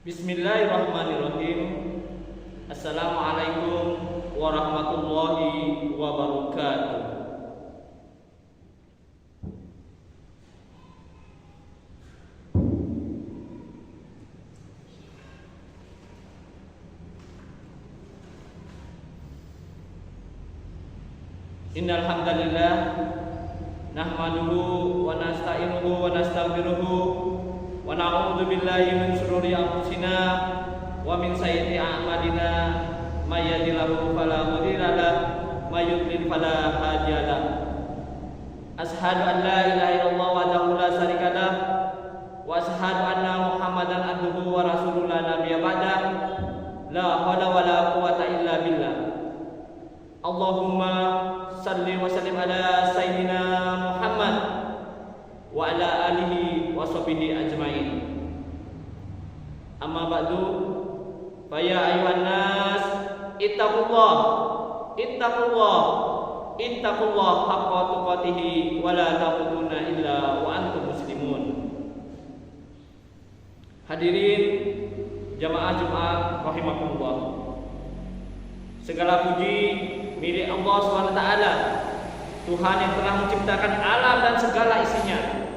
Bismillahirrahmanirrahim. Assalamualaikum warahmatullahi wabarakatuh. Innal hamdalillah nahmaduhu wa nasta'inuhu wa nastaghfiruhu wa na'udzu billahi min shururi anfusina wa min sayyiati a'malina may yahdihillahu fala mudilla lahu may yudlil fala hadiya lahu. Ashhadu an la ilaha illallah wahdahu la syarika lah wa ashhadu anna Muhammadan abduhu wa rasuluhu la nabiyya ba'dah. La haula wa la quwwata illa billah. Allahumma salli wa sallim ala sayyidina Muhammad wa ala alihi wa sahbihi ajmain. Amma ba'du, fa ya ayuhan nas ittaqullah haqqa tuqatih wa la tamutunna illa wa antum muslimun. Hadirin jamaah Jumat rahimakumullah. Segala puji milik Allah SWT, Tuhan yang telah menciptakan alam dan segala isinya.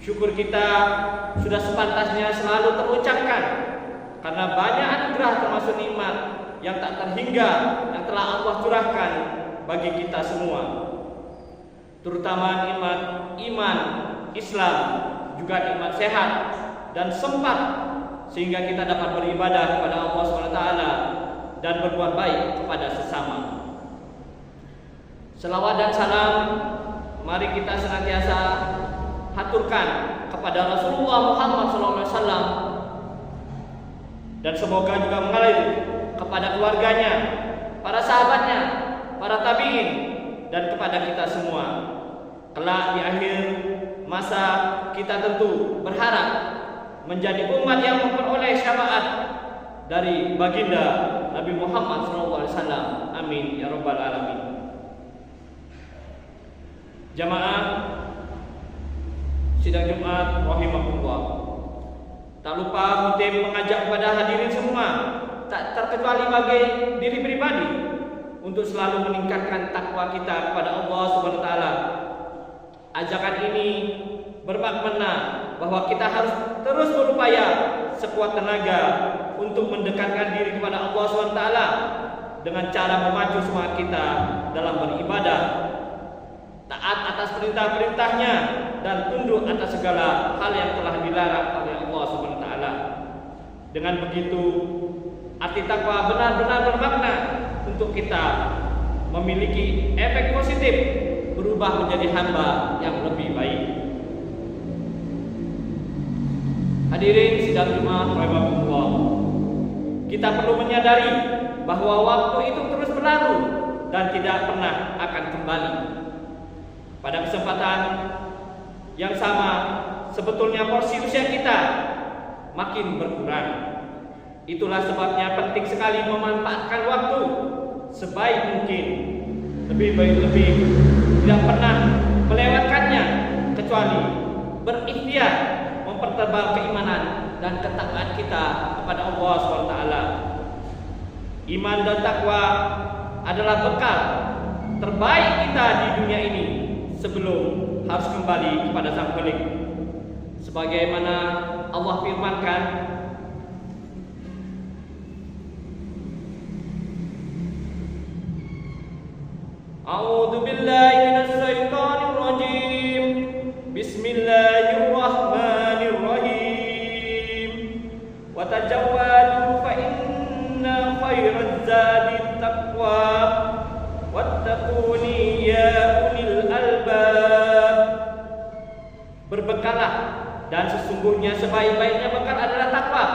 Syukur kita sudah sepantasnya selalu terucapkan karena banyak anugerah termasuk nikmat yang tak terhingga yang telah Allah curahkan bagi kita semua, terutama nikmat iman, Islam, juga nikmat sehat dan sempat sehingga kita dapat beribadah kepada Allah SWT dan berbuat baik kepada sesama. Selawat dan salam mari kita senantiasa haturkan kepada Rasulullah Muhammad SAW, dan semoga juga mengalir kepada keluarganya, para sahabatnya, para tabi'in, dan kepada kita semua. Kelak di akhir masa kita tentu berharap menjadi umat yang memperoleh syafaat dari baginda Nabi Muhammad SAW. Amin ya rabbal alamin. Jamaah sidang Jumat rahimakumullah, tak lupa Mutim mengajak kepada hadirin semua, tak terkecuali bagi diri pribadi, untuk selalu meningkatkan takwa kita kepada Allah Subhanahu wa taala. Ajakan ini bermakna bahwa kita harus terus berupaya sekuat tenaga untuk mendekatkan diri kepada Allah SWT dengan cara memacu semangat kita dalam beribadah, taat atas perintah-perintahnya, dan tunduk atas segala hal yang telah dilarang oleh Allah SWT. Dengan begitu, arti takwa benar-benar bermakna untuk kita memiliki efek positif, berubah menjadi hamba yang lebih baik. Hadirin sidang Jumat rahimakumullah, kita perlu menyadari bahwa waktu itu terus berlalu dan tidak pernah akan kembali. Pada kesempatan yang sama, sebetulnya porsi usia kita makin berkurang. Itulah sebabnya penting sekali memanfaatkan waktu sebaik mungkin. Lebih-lebih tidak pernah melewatkannya, kecuali berikhtiar mempertebal keimanan dan ketakwaan kita kepada Allah SWT. Iman dan takwa adalah bekal terbaik kita di dunia ini sebelum harus kembali kepada Sang Khalik. Sebagaimana Allah firmankan, A'udzu billahi minasy syaithanir rajim. Bismillahirrahmanirrahim. Wa tajawwadu fa inna khairaz zadi taqwa wattaquni ya ulil albab. Berbekalah, dan sesungguhnya sebaik-baiknya bekal adalah takwa,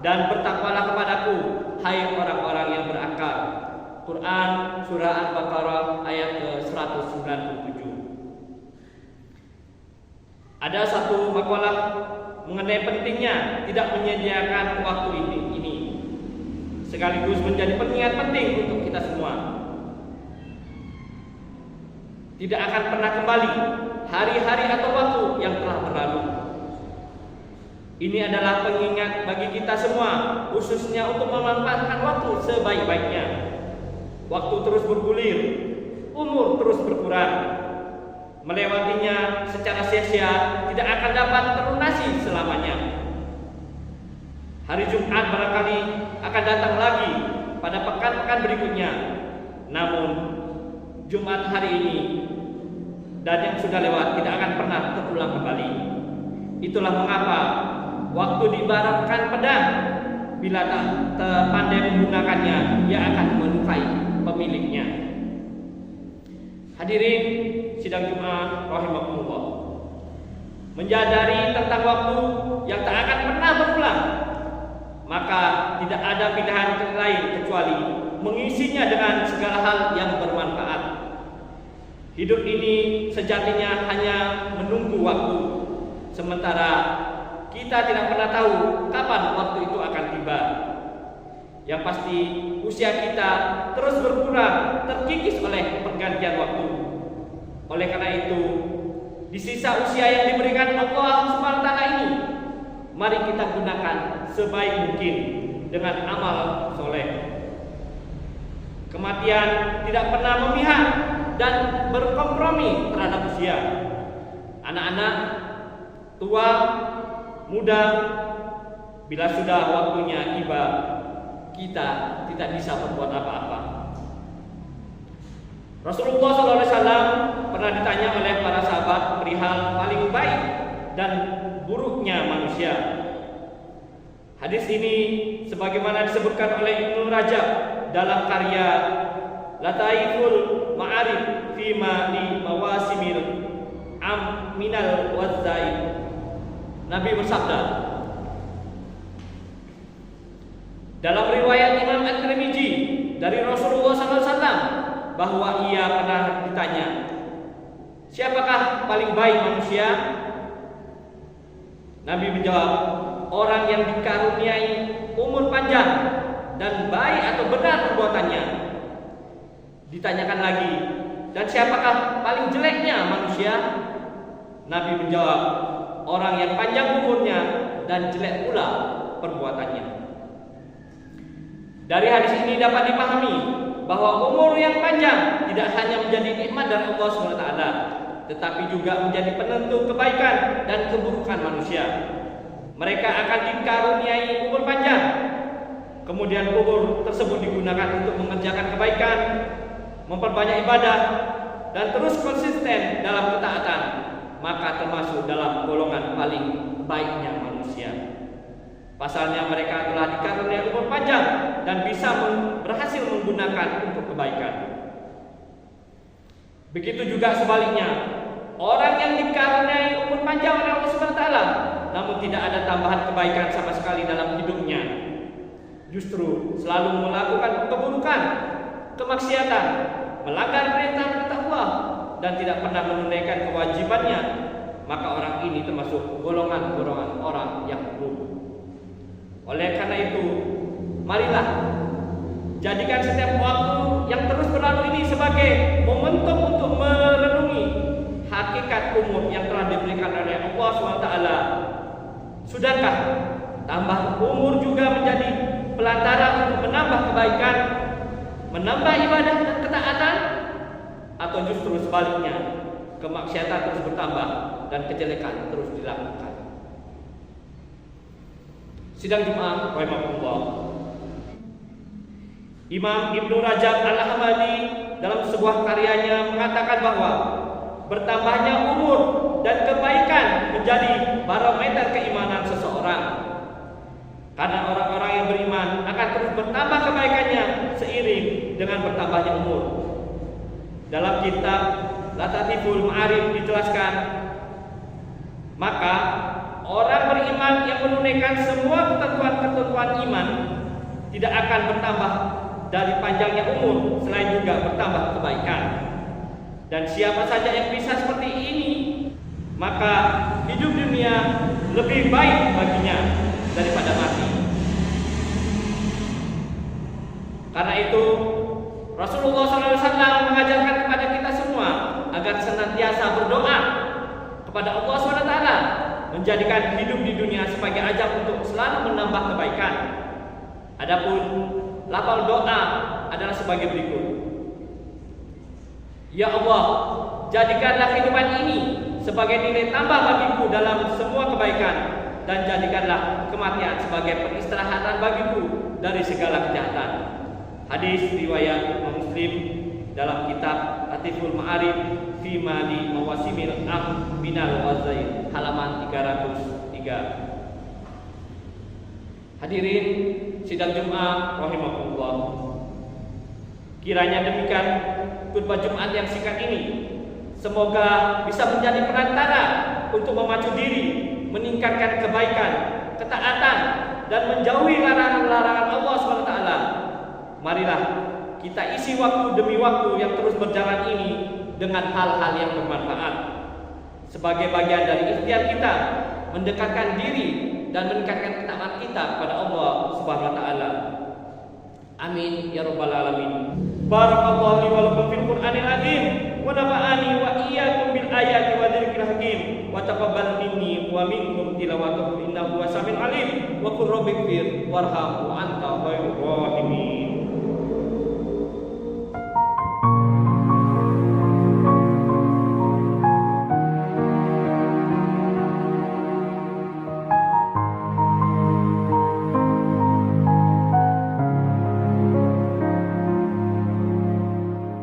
dan bertakwalah kepadaku, hai orang-orang yang berakal. Quran surah Al-Baqarah ayat ke-197. Ada satu makalah mengenai pentingnya tidak menyediakan waktu ini, sekaligus menjadi pengingat penting untuk kita semua. Tidak akan pernah kembali hari-hari atau waktu yang telah berlalu. Ini adalah pengingat bagi kita semua, khususnya untuk memanfaatkan waktu sebaik-baiknya. Waktu terus bergulir, umur terus berkurang. Melewatinya secara sia-sia tidak akan dapat terlunasi selamanya. Hari Jumat barangkali akan datang lagi pada pekan-pekan berikutnya. Namun Jumat hari ini dan yang sudah lewat tidak akan pernah terulang kembali. Itulah mengapa waktu diibaratkan pedang. Bila tak pandai menggunakannya, ia akan melukai pemiliknya. Hadirin sidang Jumat rahimakumullah, menyadari tentang waktu yang tak akan pernah berulang, maka tidak ada pilihan lain kecuali mengisinya dengan segala hal yang bermanfaat. Hidup ini sejatinya hanya menunggu waktu, sementara kita tidak pernah tahu kapan waktu itu akan tiba. Yang pasti usia kita terus berkurang, terkikis oleh pergantian waktu. Oleh karena itu, di sisa usia yang diberikan Allah SWT ini, mari kita gunakan sebaik mungkin dengan amal soleh. Kematian tidak pernah memihak dan berkompromi terhadap usia. Anak-anak, tua, muda, bila sudah waktunya tiba, kita tidak bisa berbuat apa-apa. Rasulullah SAW pernah ditanya oleh para sahabat perihal paling baik dan buruknya manusia. Hadis ini sebagaimana disebutkan oleh Ibnu Rajab dalam karya Lataiful Ma'arif Fima li Mawasimil Minal Wazaib. Nabi bersabda dalam riwayat Imam At-Tirmidzi dari Rasulullah SAW bahwa ia pernah ditanya, siapakah paling baik manusia? Nabi menjawab, orang yang dikaruniai umur panjang dan baik atau benar perbuatannya. Ditanyakan lagi, dan siapakah paling jeleknya manusia? Nabi menjawab, orang yang panjang umurnya dan jelek pula perbuatannya. Dari hadis ini dapat dipahami bahwa umur yang panjang tidak hanya menjadi nikmat dari Allah SWT, tetapi juga menjadi penentu kebaikan dan keburukan manusia. Mereka akan dikaruniai umur panjang, kemudian umur tersebut digunakan untuk mengerjakan kebaikan, memperbanyak ibadah, dan terus konsisten dalam ketaatan, maka termasuk dalam golongan paling baiknya manusia. Pasalnya mereka telah dikaruniai umur panjang dan bisa berhasil menggunakan untuk kebaikan. Begitu juga sebaliknya, orang yang dikaruniai umur panjang oleh Allah SWT, namun tidak ada tambahan kebaikan sama sekali dalam hidupnya, justru selalu melakukan keburukan, kemaksiatan, melanggar perintah Allah, dan tidak pernah menunaikan kewajibannya, maka orang ini termasuk golongan-golongan orang yang buruk. Oleh karena itu, marilah jadikan setiap waktu yang terus berlalu ini sebagai momentum untuk merenungi hakikat umur yang telah diberikan oleh Allah SWT. Sudahkah tambah umur juga menjadi pelantara untuk menambah kebaikan, menambah ibadah dan ketaatan, atau justru sebaliknya, kemaksiatan terus bertambah dan kejelekan terus dilakukan? Sidang Jumat rahimahullah, Imam Ibnu Rajab Al-Hambali dalam sebuah karyanya mengatakan bahwa bertambahnya umur dan kebaikan menjadi barometer keimanan seseorang. Karena orang-orang yang beriman akan terus bertambah kebaikannya seiring dengan bertambahnya umur. Dalam kitab Lataiful Ma'arif dijelaskan, maka orang beriman yang menunaikan semua ketentuan-ketentuan iman tidak akan bertambah dari panjangnya umur, selain juga bertambah kebaikan. Dan siapa saja yang bisa seperti ini, maka hidup dunia lebih baik baginya daripada mati. Karena itu Rasulullah SAW mengajarkan kepada kita semua agar senantiasa berdoa kepada Allah SWT menjadikan hidup di dunia sebagai ajang untuk selalu menambah kebaikan. Adapun lafal doa adalah sebagai berikut. Ya Allah, jadikanlah kehidupan ini sebagai nilai tambah bagiku dalam semua kebaikan, dan jadikanlah kematian sebagai peristirahatan bagiku dari segala kejahatan. Hadis riwayat Muslim dalam kitab Latiful Ma'arif fi Mali Mawasimil Am Binal Wazain halaman 303. Hadirin sidang Jumat rahimakumullah. Kiranya demikian khutbah Jumat yang singkat ini semoga bisa menjadi perantara untuk memacu diri, meningkatkan kebaikan, ketaatan, dan menjauhi larangan-larangan Allah SWT. Marilah kita isi waktu demi waktu yang terus berjalan ini dengan hal-hal yang bermanfaat sebagai bagian dari ikhtiar kita mendekatkan diri dan meningkatkan ketaatan kita kepada Allah Subhanahu wa taala. Amin ya rabbal alamin. Barakallahu li wa lakum fil Qur'anil azim wa nafa'ani wa iyyakum bil ayati wa dzikril hakim wa taqabbal minni wa minkum tilawatahu innahu wasamiul alim wa qur rabbighfir warham wa anta khairur rahimin.